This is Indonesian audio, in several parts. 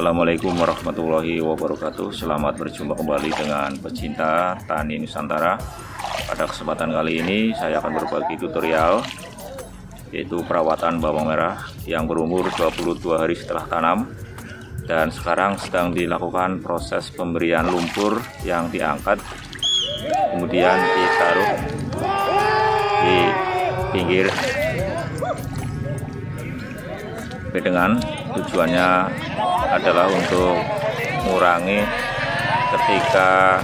Assalamualaikum warahmatullahi wabarakatuh. Selamat berjumpa kembali dengan pecinta tani Nusantara. Pada kesempatan kali ini saya akan berbagi tutorial, yaitu perawatan bawang merah yang berumur 22 hari setelah tanam. Dan sekarang sedang dilakukan proses pemberian lumpur yang diangkat, kemudian ditaruh di pinggir bedengan. Tujuannya adalah untuk mengurangi ketika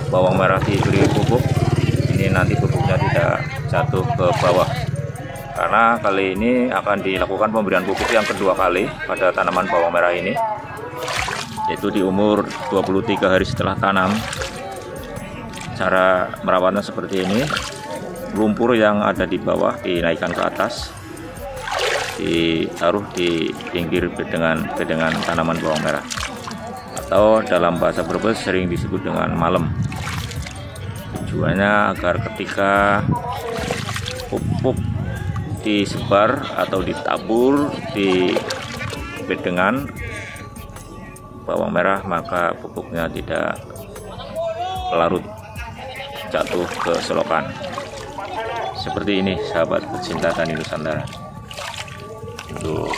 bawang merah diberi pupuk, ini nanti pupuknya tidak jatuh ke bawah. Karena kali ini akan dilakukan pemberian pupuk yang kedua kali pada tanaman bawang merah ini, yaitu di umur 23 hari setelah tanam. Cara merawatnya seperti ini: lumpur yang ada di bawah dinaikkan ke atas, ditaruh di pinggir bedengan tanaman bawang merah, atau dalam bahasa Brebes sering disebut dengan malem. Tujuannya agar ketika pupuk disebar atau ditabur di bedengan bawang merah, maka pupuknya tidak larut jatuh ke selokan. Seperti ini, sahabat pecinta tani Nusantara. Untuk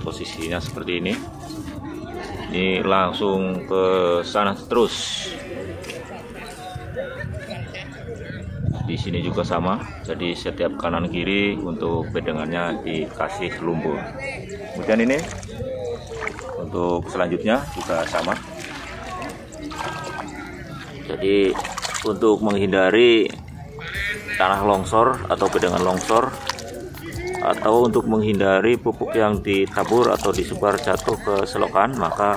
posisinya seperti ini langsung ke sana terus. Di sini juga sama, jadi setiap kanan kiri untuk bedengannya dikasih lumpur. Kemudian ini untuk selanjutnya juga sama. Jadi untuk menghindari tanah longsor atau bedengan longsor, atau untuk menghindari pupuk yang ditabur atau disebar jatuh ke selokan, maka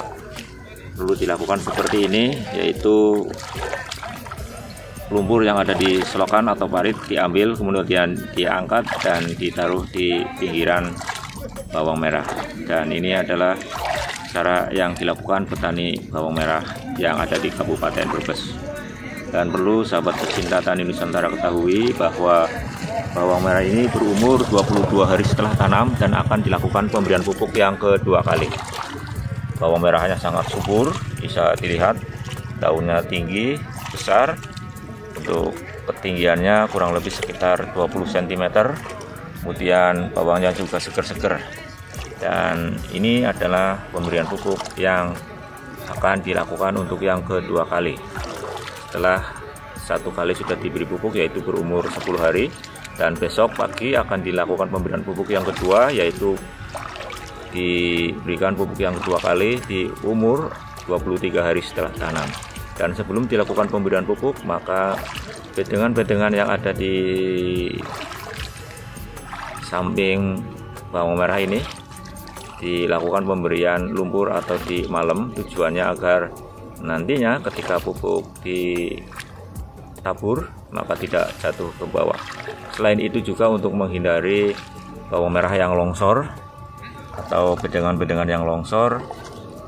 perlu dilakukan seperti ini, yaitu lumpur yang ada di selokan atau parit diambil, kemudian diangkat dan ditaruh di pinggiran bawang merah. Dan ini adalah cara yang dilakukan petani bawang merah yang ada di Kabupaten Brebes. Dan perlu sahabat pecinta tani Nusantara ketahui bahwa bawang merah ini berumur 22 hari setelah tanam dan akan dilakukan pemberian pupuk yang kedua kali. Bawang merahnya sangat subur, bisa dilihat daunnya tinggi, besar. Untuk ketinggiannya kurang lebih sekitar 20 cm. Kemudian bawangnya juga seger-seger. Dan ini adalah pemberian pupuk yang akan dilakukan untuk yang kedua kali. Setelah satu kali sudah diberi pupuk, yaitu berumur 10 hari, dan besok pagi akan dilakukan pemberian pupuk yang kedua, yaitu diberikan pupuk yang kedua kali di umur 23 hari setelah tanam. Dan sebelum dilakukan pemberian pupuk, maka bedengan-bedengan yang ada di samping bawang merah ini dilakukan pemberian lumpur atau di malem. Tujuannya agar nantinya ketika pupuk ditabur maka tidak jatuh ke bawah. Selain itu juga untuk menghindari bawang merah yang longsor, atau bedengan-bedengan yang longsor,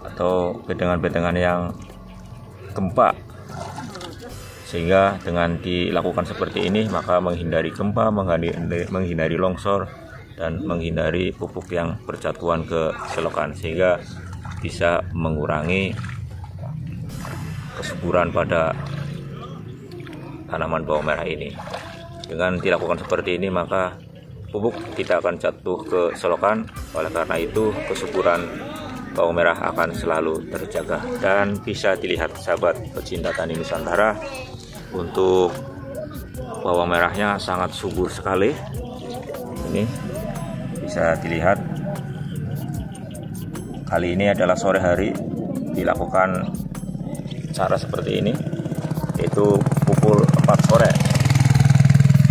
atau bedengan-bedengan yang gempa. Sehingga dengan dilakukan seperti ini maka menghindari gempa, menghindari longsor, dan menghindari pupuk yang berjatuhan ke selokan, sehingga bisa mengurangi kesuburan pada tanaman bawang merah ini. Dengan dilakukan seperti ini maka pupuk tidak akan jatuh ke selokan. Oleh karena itu kesuburan bawang merah akan selalu terjaga. Dan bisa dilihat sahabat pecinta tani Nusantara, untuk bawang merahnya sangat subur sekali. Ini bisa dilihat, kali ini adalah sore hari dilakukan cara seperti ini, yaitu pukul 4 sore,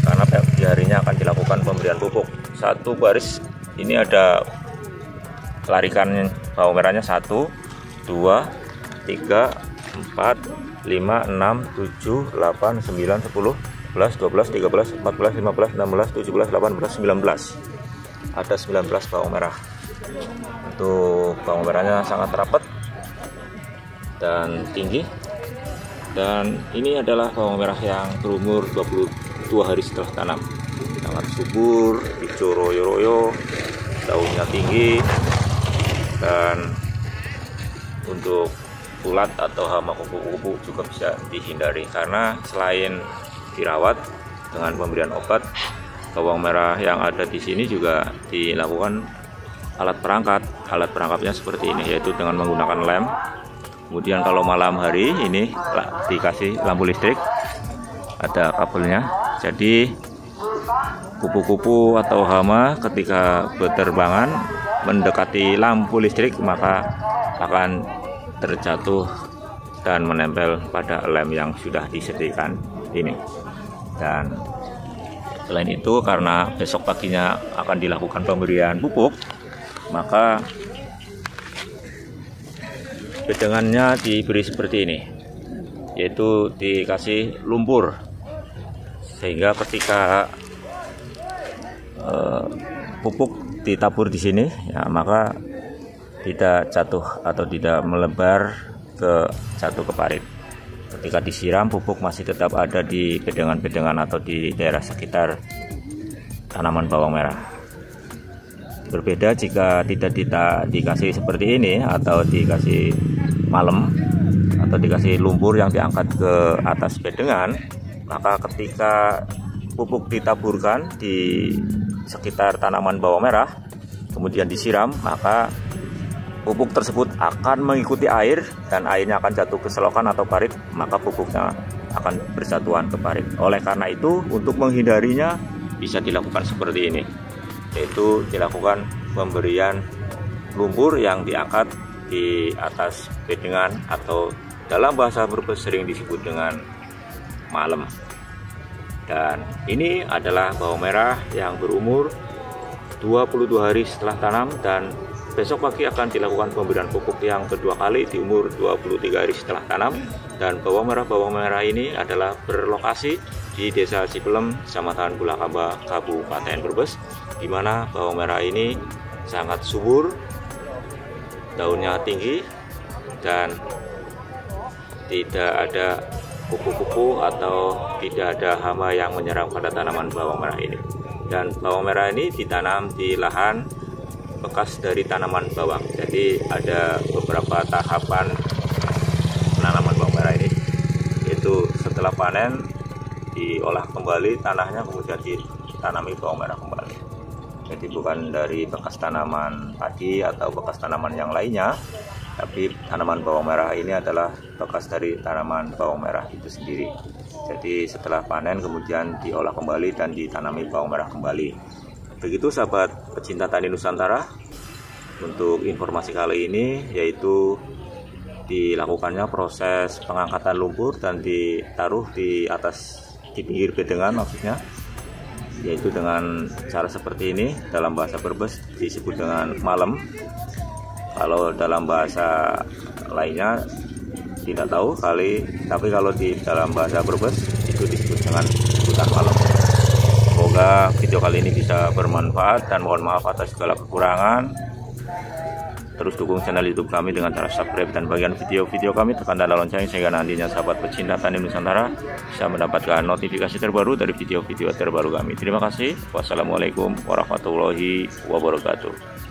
karena di harinya akan dilakukan pemberian pupuk. Satu baris ini ada larikan bawang merahnya 1, 2, 3, 4, 5, 6, 7, 8, 9, 10, 11, 12, 13, 14, 15, 16, 17, 18, 19. Ada 19 bawang merah. Untuk bawang merahnya sangat rapat dan tinggi. Dan ini adalah bawang merah yang berumur 22 hari setelah tanam. Sangat subur, hijau royo-royo, daunnya tinggi, dan untuk ulat atau hama kupu-kupu juga bisa dihindari, karena selain dirawat dengan pemberian obat, bawang merah yang ada di sini juga dilakukan alat perangkat. Alat perangkapnya seperti ini, yaitu dengan menggunakan lem. Kemudian kalau malam hari ini dikasih lampu listrik, ada kabelnya. Jadi kupu-kupu atau hama ketika berterbangan mendekati lampu listrik maka akan terjatuh dan menempel pada lem yang sudah disediakan ini. Dan selain itu, karena besok paginya akan dilakukan pemberian pupuk, maka bedengannya diberi seperti ini, yaitu dikasih lumpur, sehingga ketika pupuk ditabur di sini, ya, maka tidak jatuh atau tidak melebar jatuh ke parit. Ketika disiram, pupuk masih tetap ada di bedengan-bedengan atau di daerah sekitar tanaman bawang merah. Berbeda jika tidak dikasih seperti ini, atau dikasih malam, atau dikasih lumpur yang diangkat ke atas bedengan, maka ketika pupuk ditaburkan di sekitar tanaman bawang merah kemudian disiram, maka pupuk tersebut akan mengikuti air dan airnya akan jatuh ke selokan atau parit, maka pupuknya akan bersatuan ke parit. Oleh karena itu, untuk menghindarinya bisa dilakukan seperti ini, yaitu dilakukan pemberian lumpur yang diangkat di atas bedengan, atau dalam bahasa Brebes sering disebut dengan malem. Dan ini adalah bawang merah yang berumur 22 hari setelah tanam, dan besok pagi akan dilakukan pemberian pupuk yang kedua kali di umur 23 hari setelah tanam. Dan bawang merah ini adalah berlokasi di Desa Cipelem, Kecamatan Bulakamba, Kabupaten Brebes, di mana bawang merah ini sangat subur, daunnya tinggi, dan tidak ada kupu-kupu atau tidak ada hama yang menyerang pada tanaman bawang merah ini. Dan bawang merah ini ditanam di lahan bekas dari tanaman bawang. Jadi ada beberapa tahapan penanaman bawang merah ini, yaitu setelah panen diolah kembali tanahnya, kemudian ditanami bawang merah kembali. Jadi bukan dari bekas tanaman padi atau bekas tanaman yang lainnya, tapi tanaman bawang merah ini adalah bekas dari tanaman bawang merah itu sendiri. Jadi setelah panen kemudian diolah kembali dan ditanami bawang merah kembali. Begitu sahabat pecinta tani Nusantara, untuk informasi kali ini, yaitu dilakukannya proses pengangkatan lumpur dan ditaruh di pinggir bedengan, maksudnya, yaitu dengan cara seperti ini. Dalam bahasa Brebes disebut dengan malem. Kalau dalam bahasa lainnya tidak tahu tapi kalau di dalam bahasa Brebes itu disebut dengan hutan malem. Semoga video kali ini bisa bermanfaat, dan mohon maaf atas segala kekurangan. Terus dukung channel YouTube kami dengan cara subscribe dan bagian video-video kami tekan tanda lonceng, sehingga nantinya sahabat pecinta tani Nusantara bisa mendapatkan notifikasi terbaru dari video-video terbaru kami. Terima kasih. Wassalamualaikum warahmatullahi wabarakatuh.